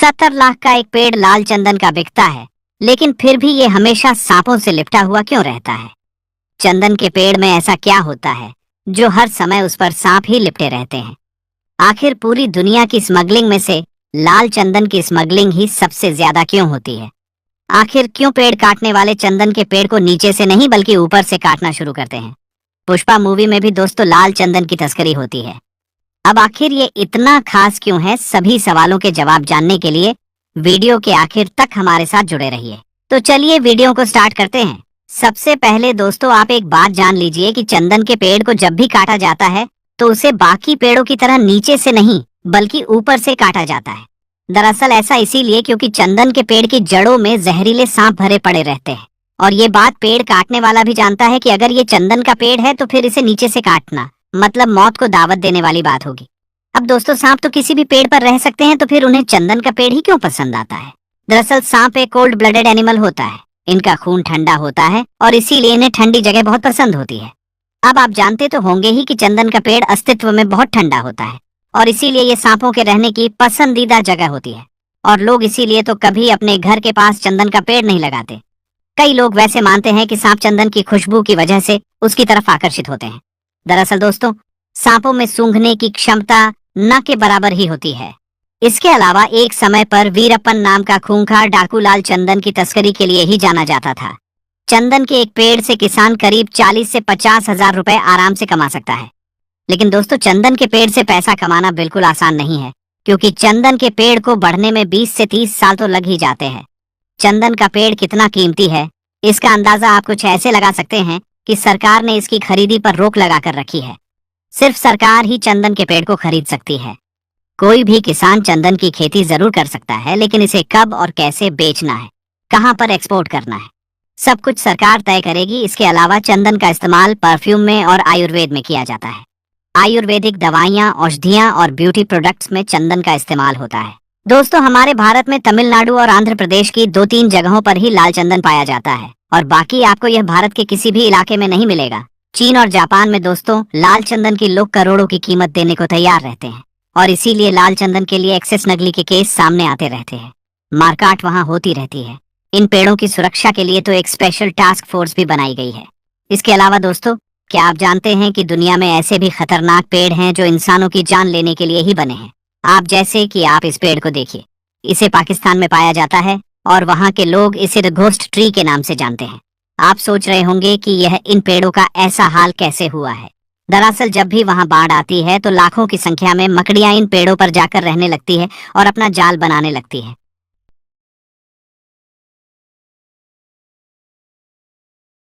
70 लाख का एक पेड़ लाल चंदन का बिकता है, लेकिन फिर भी ये हमेशा सांपों से लिपटा हुआ क्यों रहता है? चंदन के पेड़ में ऐसा क्या होता है जो हर समय उस पर सांप ही लिपटे रहते हैं? आखिर पूरी दुनिया की स्मगलिंग में से लाल चंदन की स्मगलिंग ही सबसे ज्यादा क्यों होती है? आखिर क्यों पेड़ काटने वाले चंदन के पेड़ को नीचे से नहीं बल्कि ऊपर से काटना शुरू करते हैं? पुष्पा मूवी में भी दोस्तों लाल चंदन की तस्करी होती है। अब आखिर ये इतना खास क्यों है? सभी सवालों के जवाब जानने के लिए वीडियो के आखिर तक हमारे साथ जुड़े रहिए। तो चलिए वीडियो को स्टार्ट करते हैं। सबसे पहले दोस्तों आप एक बात जान लीजिए कि चंदन के पेड़ को जब भी काटा जाता है तो उसे बाकी पेड़ों की तरह नीचे से नहीं बल्कि ऊपर से काटा जाता है। दरअसल ऐसा इसीलिए क्योंकि चंदन के पेड़ की जड़ों में जहरीले सांप भरे पड़े रहते हैं और ये बात पेड़ काटने वाला भी जानता है कि अगर ये चंदन का पेड़ है तो फिर इसे नीचे से काटना मतलब मौत को दावत देने वाली बात होगी। अब दोस्तों सांप तो किसी भी पेड़ पर रह सकते हैं, तो फिर उन्हें चंदन का पेड़ ही क्यों पसंद आता है? दरअसल सांप एक कोल्ड ब्लडेड एनिमल होता है। इनका खून ठंडा होता है और इसीलिए इन्हें ठंडी जगह बहुत पसंद होती है। अब आप जानते तो होंगे ही कि चंदन का पेड़ अस्तित्व में बहुत ठंडा होता है और इसीलिए ये सांपों के रहने की पसंदीदा जगह होती है और लोग इसीलिए तो कभी अपने घर के पास चंदन का पेड़ नहीं लगाते। कई लोग वैसे मानते हैं कि सांप चंदन की खुशबू की वजह से उसकी तरफ आकर्षित होते हैं। दरअसल दोस्तों सांपों में सूंघने की क्षमता न के बराबर ही होती है। इसके अलावा एक समय पर वीरप्पन नाम का खूंखार डाकू लाल चंदन की तस्करी के लिए ही जाना जाता था। चंदन के एक पेड़ से किसान करीब 40 से 50 हजार रुपए आराम से कमा सकता है। लेकिन दोस्तों चंदन के पेड़ से पैसा कमाना बिल्कुल आसान नहीं है, क्योंकि चंदन के पेड़ को बढ़ने में 20 से 30 साल तो लग ही जाते हैं। चंदन का पेड़ कितना कीमती है इसका अंदाजा आप कुछ ऐसे लगा सकते हैं कि सरकार ने इसकी खरीदी पर रोक लगा कर रखी है। सिर्फ सरकार ही चंदन के पेड़ को खरीद सकती है। कोई भी किसान चंदन की खेती जरूर कर सकता है, लेकिन इसे कब और कैसे बेचना है, कहां पर एक्सपोर्ट करना है, सब कुछ सरकार तय करेगी। इसके अलावा चंदन का इस्तेमाल परफ्यूम में और आयुर्वेद में किया जाता है। आयुर्वेदिक दवाइयां, औषधियां और ब्यूटी प्रोडक्ट्स में चंदन का इस्तेमाल होता है। दोस्तों हमारे भारत में तमिलनाडु और आंध्र प्रदेश की 2-3 जगहों पर ही लाल चंदन पाया जाता है और बाकी आपको यह भारत के किसी भी इलाके में नहीं मिलेगा। चीन और जापान में दोस्तों लाल चंदन की लोग करोड़ों की कीमत देने को तैयार रहते हैं और इसीलिए लाल चंदन के लिए एक्सेस नकली के केस सामने आते रहते हैं। मारकाट वहां होती रहती है। इन पेड़ों की सुरक्षा के लिए तो एक स्पेशल टास्क फोर्स भी बनाई गई है। इसके अलावा दोस्तों क्या आप जानते हैं कि दुनिया में ऐसे भी खतरनाक पेड़ हैं जो इंसानों की जान लेने के लिए ही बने हैं? आप जैसे कि आप इस पेड़ को देखिए, इसे पाकिस्तान में पाया जाता है और वहां के लोग इसे द घोस्ट ट्री के नाम से जानते हैं। आप सोच रहे होंगे कि यह इन पेड़ों का ऐसा हाल कैसे हुआ है। दरअसल जब भी वहां बाढ़ आती है तो लाखों की संख्या में मकड़ियां इन पेड़ों पर जाकर रहने लगती है और अपना जाल बनाने लगती है।